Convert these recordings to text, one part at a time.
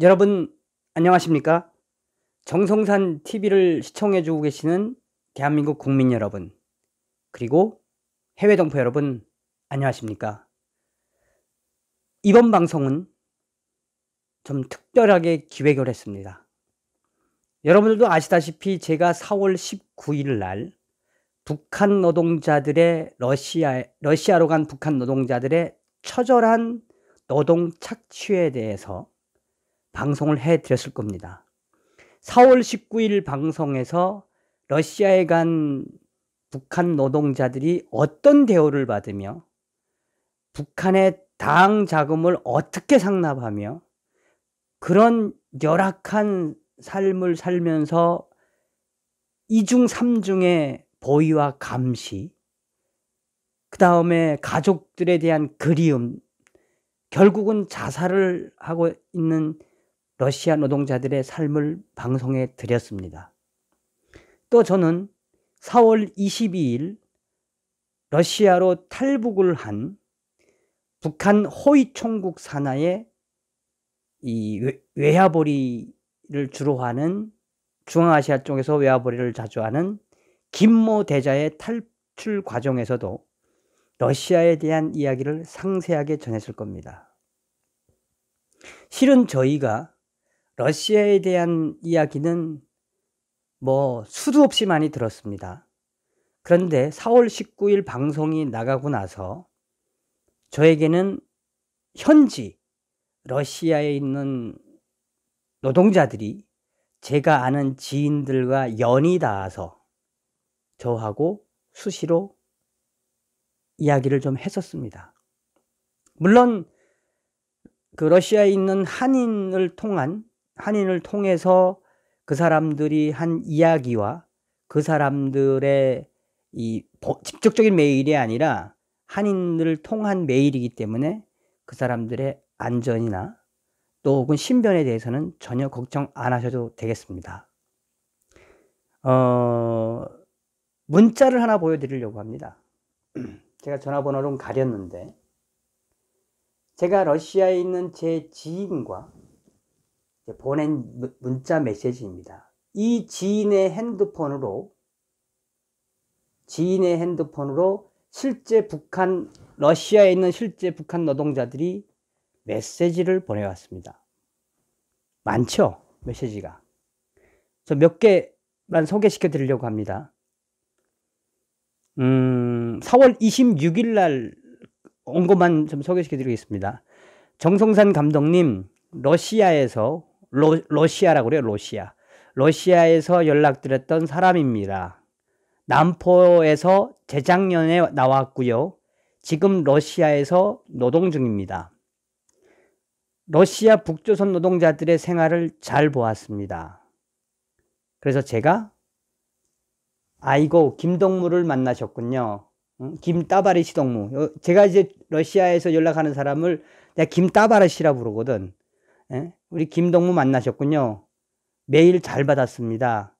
여러분 안녕하십니까? 정성산 TV를 시청해 주고 계시는 대한민국 국민 여러분, 그리고 해외 동포 여러분 안녕하십니까? 이번 방송은 좀 특별하게 기획을 했습니다. 여러분들도 아시다시피 제가 4월 19일 날 북한 노동자들의 러시아로 간 북한 노동자들의 처절한 노동 착취에 대해서 방송을 해 드렸을 겁니다. 4월 19일 방송에서 러시아에 간 북한 노동자들이 어떤 대우를 받으며 북한의 당 자금을 어떻게 상납하며 그런 열악한 삶을 살면서 이중 삼중의 보위와 감시, 그 다음에 가족들에 대한 그리움, 결국은 자살을 하고 있는 러시아 노동자들의 삶을 방송해 드렸습니다. 또 저는 4월 22일 러시아로 탈북을 한 북한 호위 총국 산하의 이 외화벌이를 주로 하는, 중앙아시아 쪽에서 외화벌이를 자주 하는 김모 대자의 탈출 과정에서도 러시아에 대한 이야기를 상세하게 전했을 겁니다. 실은 저희가 러시아에 대한 이야기는 수도 없이 많이 들었습니다. 그런데 4월 19일 방송이 나가고 나서 저에게는 현지 러시아에 있는 노동자들이 제가 아는 지인들과 연이 닿아서 저하고 수시로 이야기를 좀 했었습니다. 물론 그 러시아에 있는 한인을 통해서 그 사람들이 한 이야기와 그 사람들의 이 직접적인 메일이 아니라 한인을 통한 메일이기 때문에 그 사람들의 안전이나 또 혹은 신변에 대해서는 전혀 걱정 안 하셔도 되겠습니다. 문자를 하나 보여드리려고 합니다. 제가 전화번호를 가렸는데, 제가 러시아에 있는 제 지인과 보낸 문자 메시지입니다. 이 지인의 핸드폰으로 실제 러시아에 있는 실제 북한 노동자들이 메시지를 보내왔습니다. 많죠? 메시지가. 저 몇 개만 소개시켜 드리려고 합니다. 4월 26일 날 온 것만 좀 소개시켜 드리겠습니다. 정성산 감독님, 러시아에서 러시아라고 그래요. 러시아에서 연락드렸던 사람입니다. 남포에서 재작년에 나왔고요. 지금 러시아에서 노동 중입니다. 러시아 북조선 노동자들의 생활을 잘 보았습니다. 그래서 제가 아이고 김동무를 만나셨군요. 김따바르시 동무. 제가 이제 러시아에서 연락하는 사람을 내가 김따바르시라 부르거든. 우리 김동무 만나셨군요. 메일 잘 받았습니다.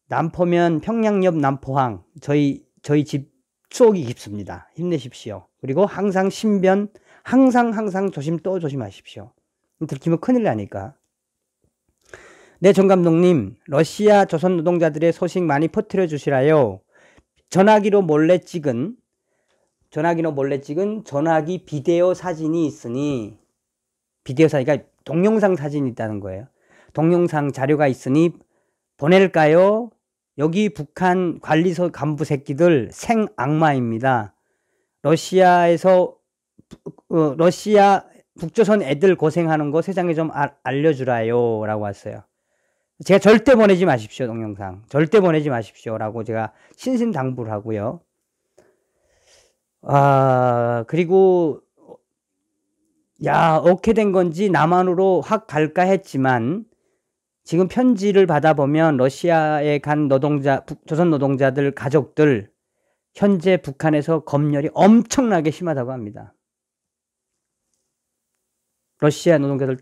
남포면 평양 옆 남포항. 저희 집 추억이 깊습니다. 힘내십시오. 그리고 항상 신변 항상 조심하십시오. 들키면 큰일 나니까. 네, 정 감독님, 러시아 조선 노동자들의 소식 많이 퍼뜨려 주시라요. 전화기로 몰래 찍은 전화기 비디오 사진이 있으니, 그러니까 동영상 사진이 있다는 거예요. 동영상 자료가 있으니 보낼까요? 여기 북한 관리소 간부 새끼들 생악마입니다. 러시아 북조선 애들 고생하는 거 세상에 좀 알려주라요 라고 왔어요. 제가 절대 보내지 마십시오. 동영상 절대 보내지 마십시오 라고 제가 신신당부를 하고요. 그리고 어떻게 된 건지 남한으로 확 갈까 했지만, 지금 편지를 받아보면 러시아에 간 조선 노동자들 가족들 현재 북한에서 검열이 엄청나게 심하다고 합니다. 러시아 노동자들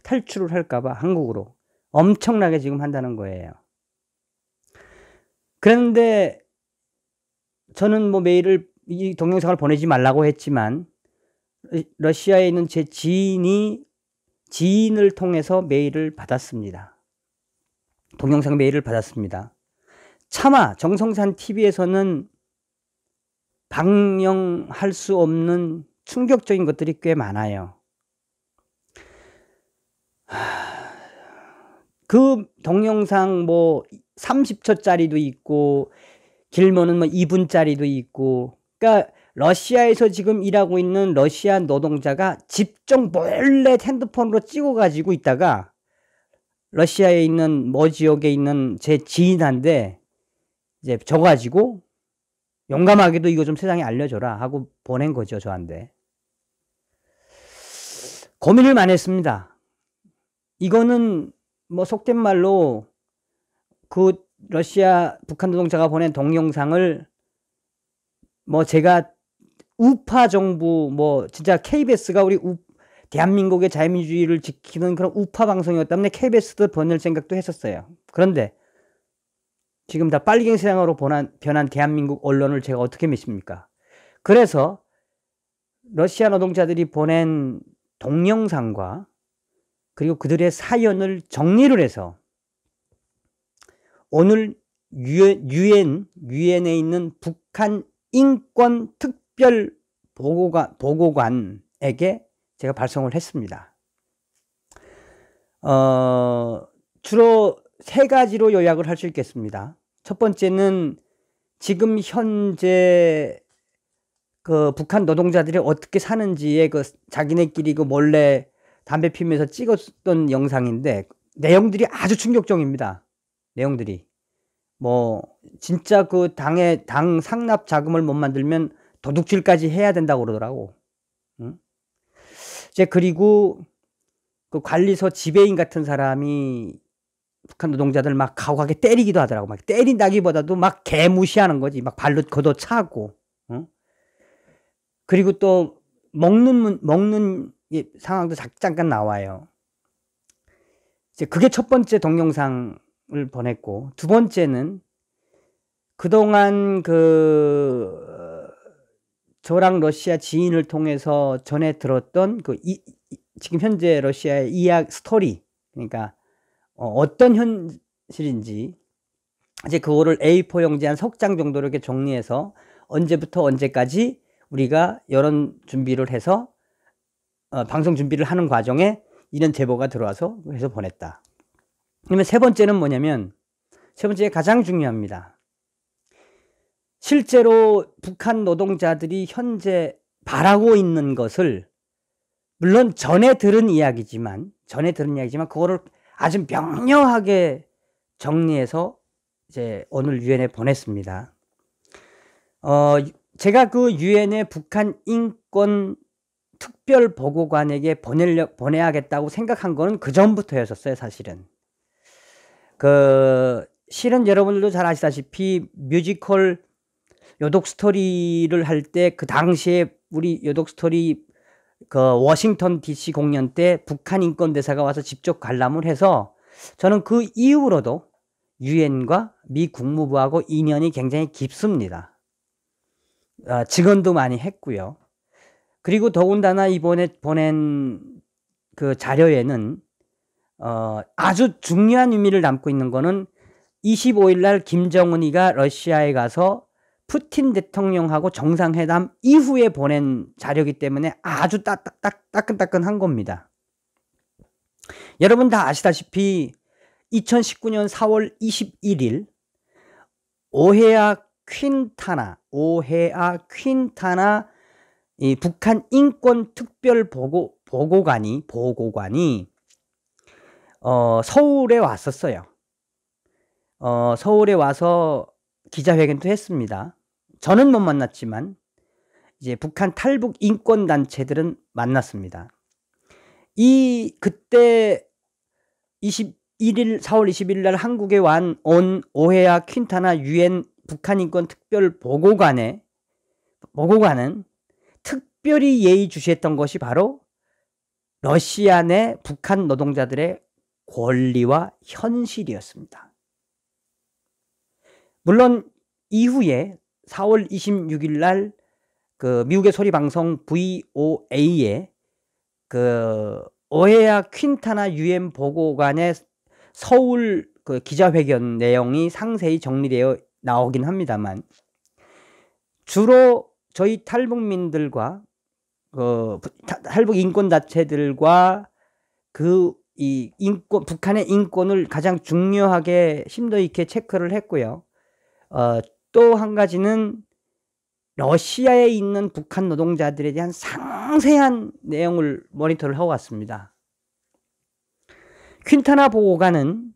탈출을 할까봐 한국으로 엄청나게 지금 한다는 거예요. 그런데 저는 메일을, 이 동영상을 보내지 말라고 했지만 러시아에 있는 제 지인을 통해서 메일을 받았습니다. 동영상 메일을 받았습니다. 차마 정성산 TV에서는 방영할 수 없는 충격적인 것들이 꽤 많아요. 그 동영상 뭐 30초짜리도 있고 길면은 뭐 2분짜리도 있고, 그러니까 러시아에서 지금 일하고 있는 러시아 노동자가 직접 몰래 핸드폰으로 찍어가지고 있다가 러시아에 있는 뭐 지역에 있는 제 지인한테 이제 져가지고 용감하게도 이거 좀 세상에 알려줘라 하고 보낸 거죠, 저한테. 고민을 많이 했습니다. 이거는 뭐 속된 말로 그 러시아 북한 노동자가 보낸 동영상을 뭐 제가 우파 정부 뭐 진짜 KBS가 우리 대한민국의 자유민주주의를 지키는 그런 우파 방송이었기 때문에 KBS도 보낼 생각도 했었어요. 그런데 지금 다 빨갱이 세상으로 변한 대한민국 언론을 제가 어떻게 믿습니까? 그래서 러시아 노동자들이 보낸 동영상과 그리고 그들의 사연을 정리를 해서 오늘 유엔에 있는 북한 인권 특별 보고관에게 제가 발송을 했습니다. 주로 세 가지로 요약을 할 수 있겠습니다. 첫 번째는 지금 현재 그 북한 노동자들이 어떻게 사는지에 그 자기네끼리 그 몰래 담배 피우면서 찍었던 영상인데 내용들이 아주 충격적입니다. 내용들이 뭐 진짜 그 당 상납 자금을 못 만들면 도둑질까지 해야 된다고 그러더라고. 응? 이제 그리고 그 관리소 지배인 같은 사람이 북한 노동자들 막 가혹하게 때리기도 하더라고. 막 때린다기보다도 막 개무시하는 거지. 막 발로 걷어차고. 응? 그리고 또 먹는 상황도 잠깐 나와요. 이제 그게 첫 번째 동영상을 보냈고, 두 번째는 그동안 저랑 러시아 지인을 통해서 전해 들었던 지금 현재 러시아의 스토리, 그러니까 어떤 현실인지 이제 그거를 A4 용지 한 석 장 정도로 이렇게 정리해서 언제부터 언제까지 우리가 여론 준비를 해서 방송 준비를 하는 과정에 이런 제보가 들어와서 해서 보냈다. 그러면 세 번째는 뭐냐면, 세 번째가 가장 중요합니다. 실제로 북한 노동자들이 현재 바라고 있는 것을 물론 전에 들은 이야기지만 그거를 아주 명료하게 정리해서 이제 오늘 유엔에 보냈습니다. 제가 그 유엔의 북한 인권 특별 보고관에게 보내야겠다고 생각한 거는 그 전부터였었어요, 사실은. 실은 여러분들도 잘 아시다시피 뮤지컬 요독 스토리를 할 때 그 당시에 우리 요독 스토리 워싱턴 DC 공연 때 북한 인권대사가 와서 직접 관람을 해서 저는 그 이후로도 유엔과 미 국무부하고 인연이 굉장히 깊습니다. 증언도 많이 했고요. 그리고 더군다나 이번에 보낸 그 자료에는 아주 중요한 의미를 담고 있는 거는 25일 날 김정은이가 러시아에 가서 푸틴 대통령하고 정상회담 이후에 보낸 자료이기 때문에 아주 따끈따끈한 겁니다. 여러분 다 아시다시피 2019년 4월 21일 오헤아 퀸타나 이 북한 인권 특별 보고관이 서울에 왔었어요. 서울에 와서 기자회견도 했습니다. 저는 못 만났지만 이제 북한 탈북 인권 단체들은 만났습니다. 그때 4월 21일 날 한국에 온 오헤아 퀸타나 유엔 북한 인권 특별 보고관은 특별히 예의주시했던 것이 바로 러시아 내 북한 노동자들의 권리와 현실이었습니다. 물론 이후에 4월 26일 날 그 미국의 소리 방송 VOA에 그 오헤야 퀸타나 유엔 보고관의 서울 그 기자회견 내용이 상세히 정리되어 나오긴 합니다만, 주로 저희 탈북민들과 탈북 인권 단체들과 이 인권, 북한의 인권을 가장 중요하게 심도 있게 체크를 했고요. 또 한 가지는 러시아에 있는 북한 노동자들에 대한 상세한 내용을 모니터를 하고 왔습니다. 퀸타나 보고관은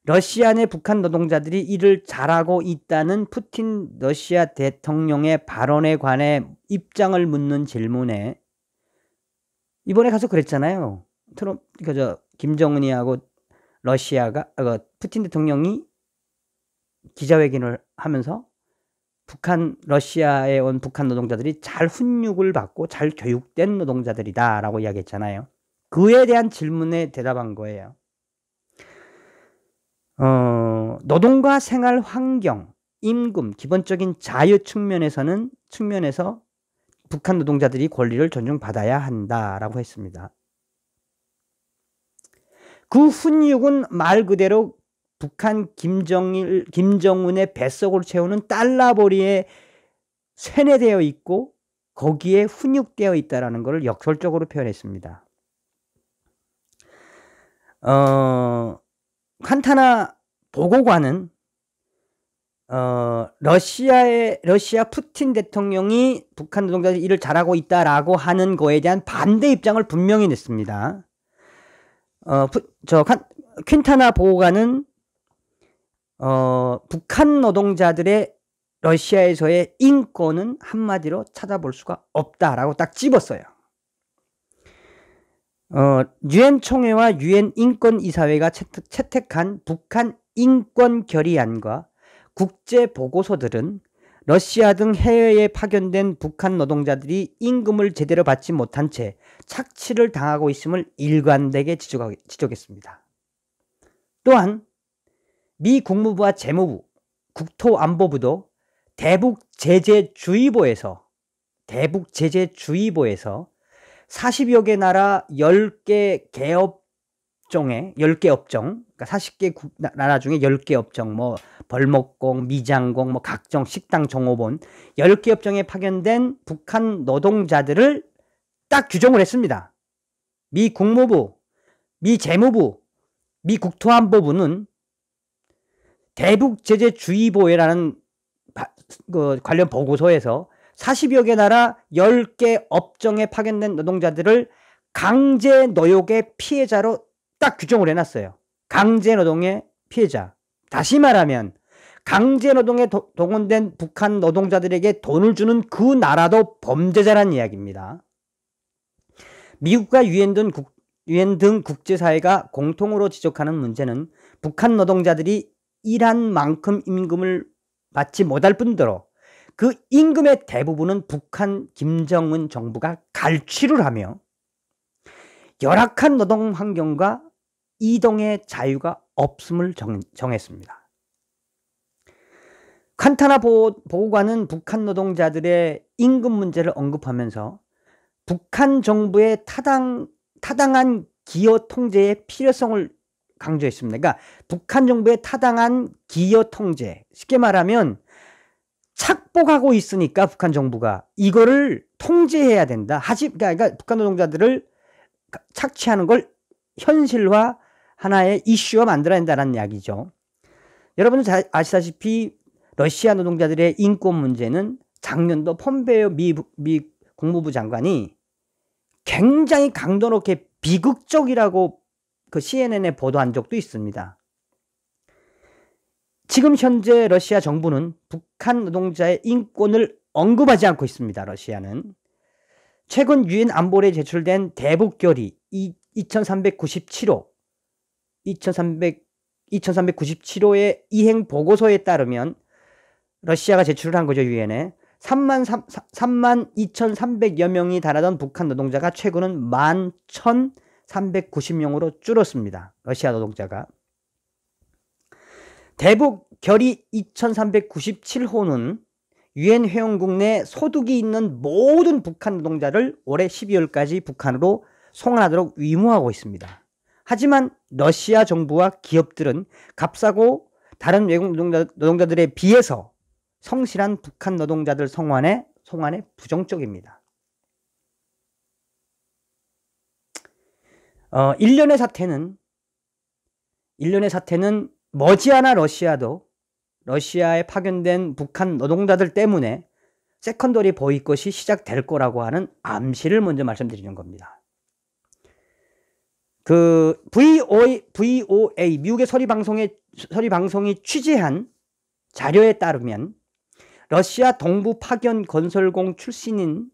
러시아 내 북한 노동자들이 일을 잘하고 있다는 푸틴 러시아 대통령의 발언에 관해 입장을 묻는 질문에, 이번에 가서 그랬잖아요. 김정은이하고 러시아가, 푸틴 대통령이 기자회견을 하면서 러시아에 온 북한 노동자들이 잘 훈육을 받고 잘 교육된 노동자들이다 라고 이야기했잖아요. 그에 대한 질문에 대답한 거예요. 노동과 생활 환경, 임금, 기본적인 자유 측면에서 북한 노동자들이 권리를 존중받아야 한다라고 했습니다. 그 훈육은 말 그대로 북한 김정은의 뱃속을 채우는 달러벌이에 세뇌되어 있고 거기에 훈육되어 있다는 것을 역설적으로 표현했습니다. 칸타나 보고관은 러시아 푸틴 대통령이 북한 노동자들 일을 잘하고 있다라고 하는 거에 대한 반대 입장을 분명히 냈습니다. 퀸타나 보고관은 북한 노동자들의 러시아에서의 인권은 한마디로 찾아볼 수가 없다라고 딱 집었어요. 유엔 총회와 유엔 인권이사회가 채택한 북한 인권 결의안과 국제 보고서들은 러시아 등 해외에 파견된 북한 노동자들이 임금을 제대로 받지 못한 채 착취를 당하고 있음을 일관되게 지적했습니다. 또한 미 국무부와 재무부, 국토안보부도 대북 제재주의보에서 40여 개 나라 10개 개업종에 10개 업종, 그러니까 40개 나라 중에 10개 업종, 뭐 벌목공, 미장공, 뭐 각종 식당 종업원 10개 업종에 파견된 북한 노동자들을 딱 규정을 했습니다. 미 국무부, 미 재무부, 미 국토안보부는 대북제재주의보회라는 관련 보고서에서 40여 개 나라 10개 업종에 파견된 노동자들을 강제 노역의 피해자로 딱 규정을 해놨어요. 강제 노동의 피해자. 다시 말하면 강제 노동에 동원된 북한 노동자들에게 돈을 주는 그 나라도 범죄자란 이야기입니다. 미국과 유엔 등 국제사회가 공통으로 지적하는 문제는 북한 노동자들이 일한 만큼 임금을 받지 못할 뿐더러 그 임금의 대부분은 북한 김정은 정부가 갈취를 하며 열악한 노동 환경과 이동의 자유가 없음을 정했습니다. 칸타나 보고관은 북한 노동자들의 임금 문제를 언급하면서 북한 정부의 타당한 기여 통제의 필요성을 강조했습니다. 그러니까 북한 정부의 타당한 기여 통제, 쉽게 말하면 착복하고 있으니까 북한 정부가 이거를 통제해야 된다. 그러니까 북한 노동자들을 착취하는 걸 현실화 하나의 이슈화 만들어야 된다는 이야기죠. 여러분들 아시다시피 러시아 노동자들의 인권 문제는 작년도 폼페이오 미 국무부 장관이 굉장히 강도 높게 비극적이라고 그 CNN에 보도한 적도 있습니다. 지금 현재 러시아 정부는 북한 노동자의 인권을 언급하지 않고 있습니다. 러시아는 최근 유엔 안보리에 제출된 대북결의 2397호의 이행 보고서에 따르면 러시아가 제출을 한 거죠. 유엔에 32,300여 명이 달하던 북한 노동자가 최근은 11,390명으로 줄었습니다. 러시아 노동자가. 대북 결의 2397호는 유엔 회원국 내 소득이 있는 모든 북한 노동자를 올해 12월까지 북한으로 송환하도록 의무하고 있습니다. 하지만 러시아 정부와 기업들은 값싸고 다른 외국 노동자들에 비해서 성실한 북한 노동자들 송환에 부정적입니다. 일련의 사태는 머지않아 러시아에 파견된 북한 노동자들 때문에 세컨더리 보이콧이 시작될 거라고 하는 암시를 먼저 말씀드리는 겁니다. 그 VOA 미국의 서리방송이 취재한 자료에 따르면 러시아 동부 파견 건설공 출신인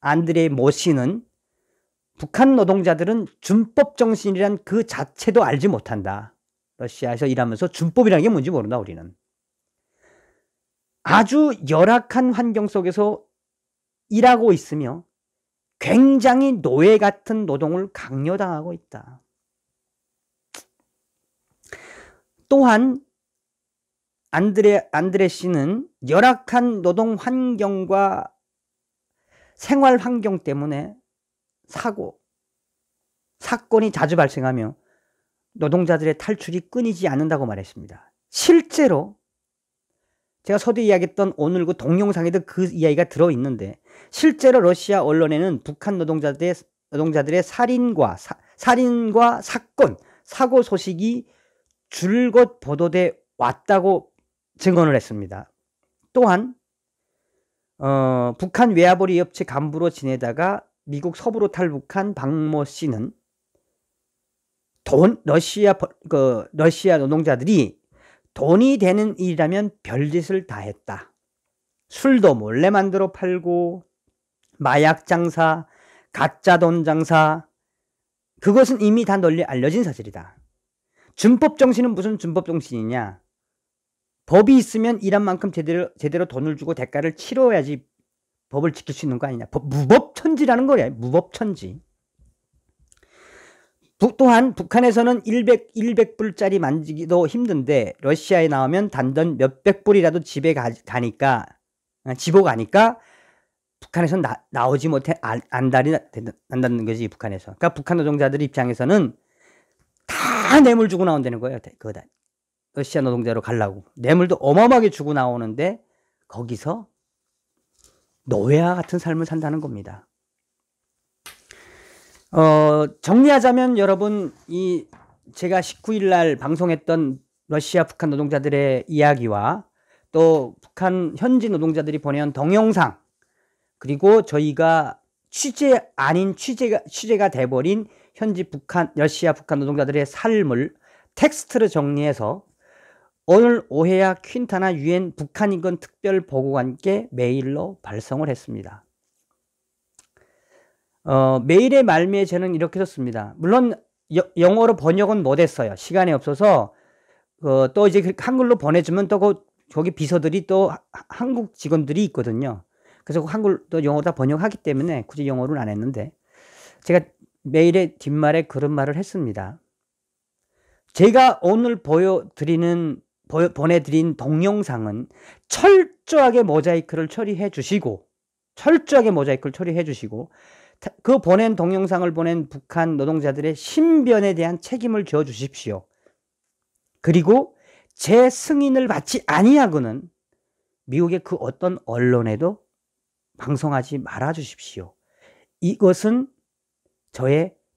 안드레이 모씨는 북한 노동자들은 준법 정신이란 그 자체도 알지 못한다. 러시아에서 일하면서 준법이라는 게 뭔지 모른다, 우리는. 아주 열악한 환경 속에서 일하고 있으며 굉장히 노예 같은 노동을 강요당하고 있다. 또한 안드레 씨는 열악한 노동 환경과 생활 환경 때문에 사건이 자주 발생하며 노동자들의 탈출이 끊이지 않는다고 말했습니다. 실제로 제가 서두 이야기했던 오늘 그 동영상에도 그 이야기가 들어있는데, 실제로 러시아 언론에는 북한 노동자들의 살인과 사고 소식이 줄곧 보도돼 왔다고 증언을 했습니다. 또한 북한 외화벌이 업체 간부로 지내다가 미국 서부로 탈북한 박모 씨는 러시아 노동자들이 돈이 되는 일이라면 별짓을 다 했다. 술도 몰래 만들어 팔고 마약 장사, 가짜 돈 장사, 그것은 이미 다 널리 알려진 사실이다. 준법 정신은 무슨 준법 정신이냐? 법이 있으면 일한 만큼 제대로 돈을 주고 대가를 치러야지 법을 지킬 수 있는 거 아니냐. 무법천지라는 거야. 무법천지. 또한 북한에서는 100불짜리 만지기도 힘든데 러시아에 나오면 단돈 몇백 불이라도 집에 가니까 북한에서는 나오지 못해 안달이 난다는 거지, 북한에서. 그러니까 북한 노동자들 입장에서는 다 뇌물 주고 나온다는 거예요. 그거 다 러시아 노동자로 가려고 뇌물도 어마어마하게 주고 나오는데 거기서 노예와 같은 삶을 산다는 겁니다. 정리하자면 여러분, 제가 19일 날 방송했던 러시아 북한 노동자들의 이야기와 또 북한 현지 노동자들이 보내온 동영상, 그리고 저희가 취재가 돼버린 러시아 북한 노동자들의 삶을 텍스트로 정리해서 오늘 오해야 퀸타나 유엔 북한인권 특별보고관께 메일로 발송을 했습니다. 메일의 말미에 저는 이렇게 썼습니다. 물론 영어로 번역은 못했어요. 시간이 없어서. 또 이제 한글로 보내주면 또 거기 비서들이 또 한국 직원들이 있거든요. 그래서 한글 또 영어로 다 번역하기 때문에 굳이 영어로는 안 했는데, 제가 메일의 뒷말에 그런 말을 했습니다. 제가 오늘 보내드린 동영상은 철저하게 모자이크를 처리해 주시고 그 동영상을 보낸 북한 노동자들의 신변에 대한 책임을 져 주십시오. 그리고 제 승인을 받지 아니하고는 미국의 그 어떤 언론에도 방송하지 말아 주십시오. 이것은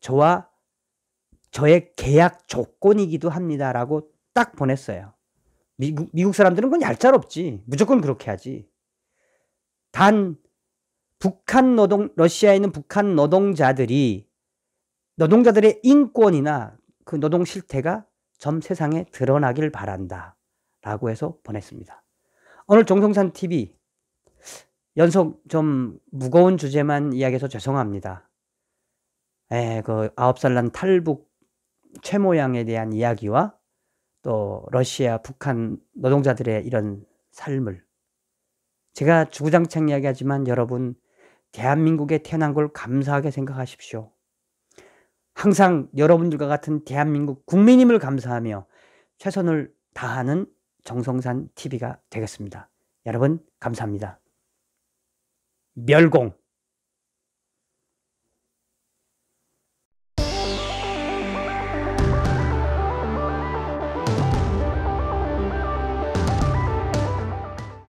저와 저의 계약 조건이기도 합니다라고 딱 보냈어요. 미국 사람들은 그건 얄짤없지. 무조건 그렇게 하지. 단 러시아에 있는 북한 노동자들의 인권이나 그 노동 실태가 전 세상에 드러나길 바란다 라고 해서 보냈습니다. 오늘 정성산 TV 연속 좀 무거운 주제만 이야기해서 죄송합니다. 그 9살 난 탈북 최모양에 대한 이야기와 또 러시아 북한 노동자들의 이런 삶을, 제가 주구장창 이야기하지만 여러분, 대한민국에 태어난 걸 감사하게 생각하십시오. 항상 여러분들과 같은 대한민국 국민임을 감사하며 최선을 다하는 정성산 TV가 되겠습니다. 여러분 감사합니다. 멸공.